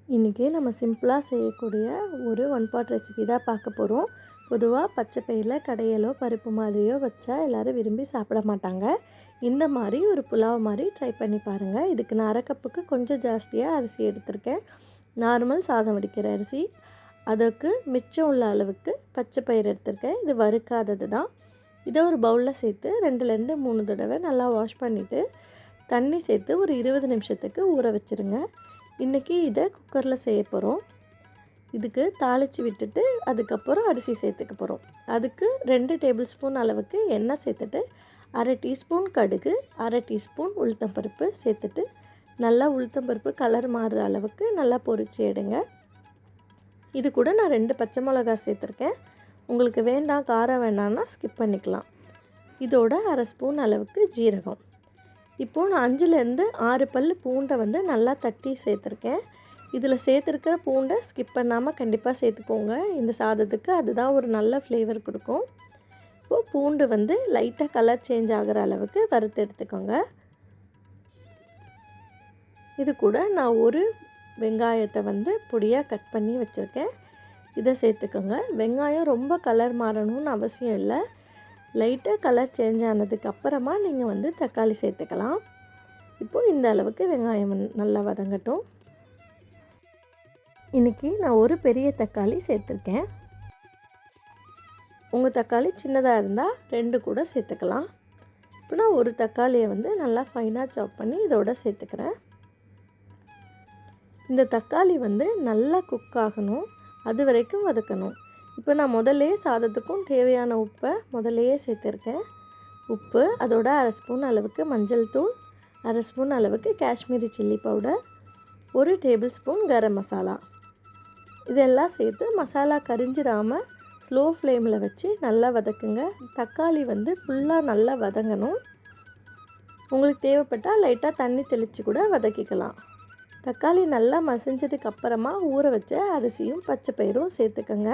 இன்றைக்கி நம்ம சிம்பிளாக செய்யக்கூடிய ஒரு ஒன் பாட் ரெசிபி தான் பார்க்க போகிறோம். பொதுவாக பச்சை பயிரில் கடையலோ பருப்பு மாதிரியோ வச்சா எல்லோரும் விரும்பி சாப்பிட மாட்டாங்க. இந்த மாதிரி ஒரு புலாவ் மாதிரி ட்ரை பண்ணி பாருங்கள். இதுக்கு நான் அரை கப்புக்கு கொஞ்சம் ஜாஸ்தியாக அரிசி எடுத்திருக்கேன். நார்மல் சாதம் வடிக்கிற அரிசி. அதுக்கு மிச்சம் உள்ள அளவுக்கு பச்சை பயிர் எடுத்திருக்கேன். இது வறுக்காதது தான். இதை ஒரு பவுலில் சேர்த்து 2லேருந்து 3 தடவை நல்லா வாஷ் பண்ணிவிட்டு தண்ணி சேர்த்து ஒரு 20 நிமிஷத்துக்கு ஊற வச்சுருங்க. இன்றைக்கி இதை குக்கரில் செய்ய போகிறோம். இதுக்கு தாளித்து விட்டுட்டு அதுக்கப்புறம் அரிசி சேர்த்துக்க போகிறோம். அதுக்கு 2 டேபிள் ஸ்பூன் அளவுக்கு எண்ணெய் சேர்த்துட்டு அரை டீஸ்பூன் கடுகு, அரை டீஸ்பூன் உளுத்தம்பருப்பு சேர்த்துட்டு நல்லா உளுத்தம்பருப்பு கலர் மாறுற அளவுக்கு நல்லா பொரிச்சு எடுங்க. இது கூட நான் 2 பச்சை மிளகா சேர்த்துருக்கேன். உங்களுக்கு வேண்டாம் காரம் வேண்டாம்னா ஸ்கிப் பண்ணிக்கலாம். இதோட அரை ஸ்பூன் அளவுக்கு ஜீரகம். இப்போது நான் 5லேருந்து 6 பல் பூண்டை நல்லா தட்டி சேர்த்துருக்கேன். இதில் சேர்த்துருக்கிற பூண்டை ஸ்கிப் பண்ணாமல் கண்டிப்பாக சேர்த்துக்கோங்க. இந்த சாதத்துக்கு அதுதான் ஒரு நல்ல ஃப்ளேவர் கொடுக்கும். இப்போது பூண்டு லைட்டாக கலர் சேஞ்ச் ஆகிற அளவுக்கு வறுத்து எடுத்துக்கோங்க. இது கூட நான் ஒரு வெங்காயத்தை பொடியாக கட் பண்ணி வச்சுருக்கேன். இதை சேர்த்துக்கோங்க. வெங்காயம் ரொம்ப கலர் மாறணும்னு அவசியம் இல்லை. லைட்டாக கலர் சேஞ்ச் ஆனதுக்கு அப்புறமா நீங்கள் தக்காளி சேர்த்துக்கலாம். இப்போது இந்த அளவுக்கு வெங்காயம் நல்லா வதங்கட்டும். இன்றைக்கி நான் ஒரு பெரிய தக்காளி சேர்த்துருக்கேன். உங்கள் தக்காளி சின்னதாக இருந்தால் 2 கூட சேர்த்துக்கலாம். இப்போ நான் ஒரு தக்காளியை நல்லா ஃபைனாக சாப் பண்ணி இதோட சேர்த்துக்கிறேன். இந்த தக்காளி நல்லா குக் ஆகணும். அது வரைக்கும் வதக்கணும். இப்போ நான் முதல்லையே சாதத்துக்கும் தேவையான உப்பை முதல்லையே சேர்த்துருக்கேன். உப்பு, அதோட அரை ஸ்பூன் அளவுக்கு மஞ்சள் தூள், அரை ஸ்பூன் அளவுக்கு Kashmiri chilli powder, 1 tablespoon garam masala. இதெல்லாம் சேர்த்து மசாலா கரிஞ்சிடாமல் ஸ்லோ ஃப்ளேமில் வச்சு நல்லா வதக்குங்க. தக்காளி ஃபுல்லாக நல்லா வதங்கணும். உங்களுக்கு தேவைப்பட்டால் லைட்டாக தண்ணி தெளித்து கூட வதக்கிக்கலாம். தக்காளி நல்லா மசிஞ்சதுக்கு அப்புறமா ஊற வச்ச அரிசியும் பச்சை பயிரும் சேர்த்துக்கோங்க.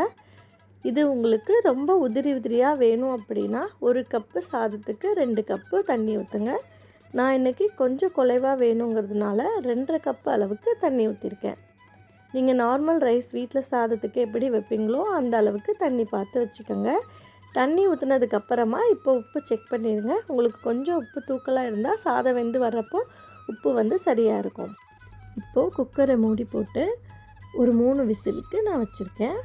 இது உங்களுக்கு ரொம்ப உதிரியாக வேணும் அப்படின்னா 1 கப்பு சாதத்துக்கு 2 கப்பு தண்ணி ஊற்றுங்க. நான் இன்றைக்கி கொஞ்சம் குறைவாக வேணுங்கிறதுனால 2.5 கப்பு அளவுக்கு தண்ணி ஊற்றிருக்கேன். நீங்கள் நார்மல் ரைஸ் வீட்டில் சாதத்துக்கு எப்படி வைப்பீங்களோ அந்த அளவுக்கு தண்ணி பார்த்து வச்சுக்கோங்க. தண்ணி ஊற்றுனதுக்கப்புறமா இப்போ உப்பு செக் பண்ணிடுங்க. உங்களுக்கு கொஞ்சம் உப்பு தூக்கலாக இருந்தால் சாதம் வெந்து வர்றப்போ உப்பு சரியாக இருக்கும். இப்போது குக்கரை மூடி போட்டு ஒரு 3 விசிலுக்கு நான் வச்சுருக்கேன்.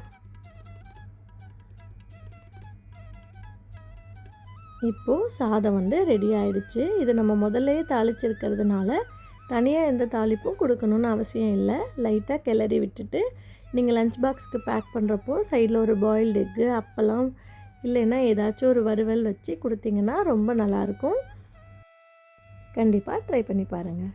இப்போது சாதம் ரெடி ஆகிடுச்சு. இது நம்ம முதல்லையே தாளிச்சிருக்கிறதுனால தனியாக எந்த தாளிப்பும் கொடுக்கணுன்னு அவசியம் இல்லை. லைட்டாக கிளறி விட்டுட்டு நீங்கள் லஞ்ச் பாக்ஸுக்கு பேக் பண்ணுறப்போ சைடில் ஒரு பாயில்டு எக்கு, அப்பளம் இல்லைன்னா ஏதாச்சும் ஒரு வறுவல் வச்சு கொடுத்தீங்கன்னா ரொம்ப நல்லாயிருக்கும். கண்டிப்பாக ட்ரை பண்ணி பாருங்கள்.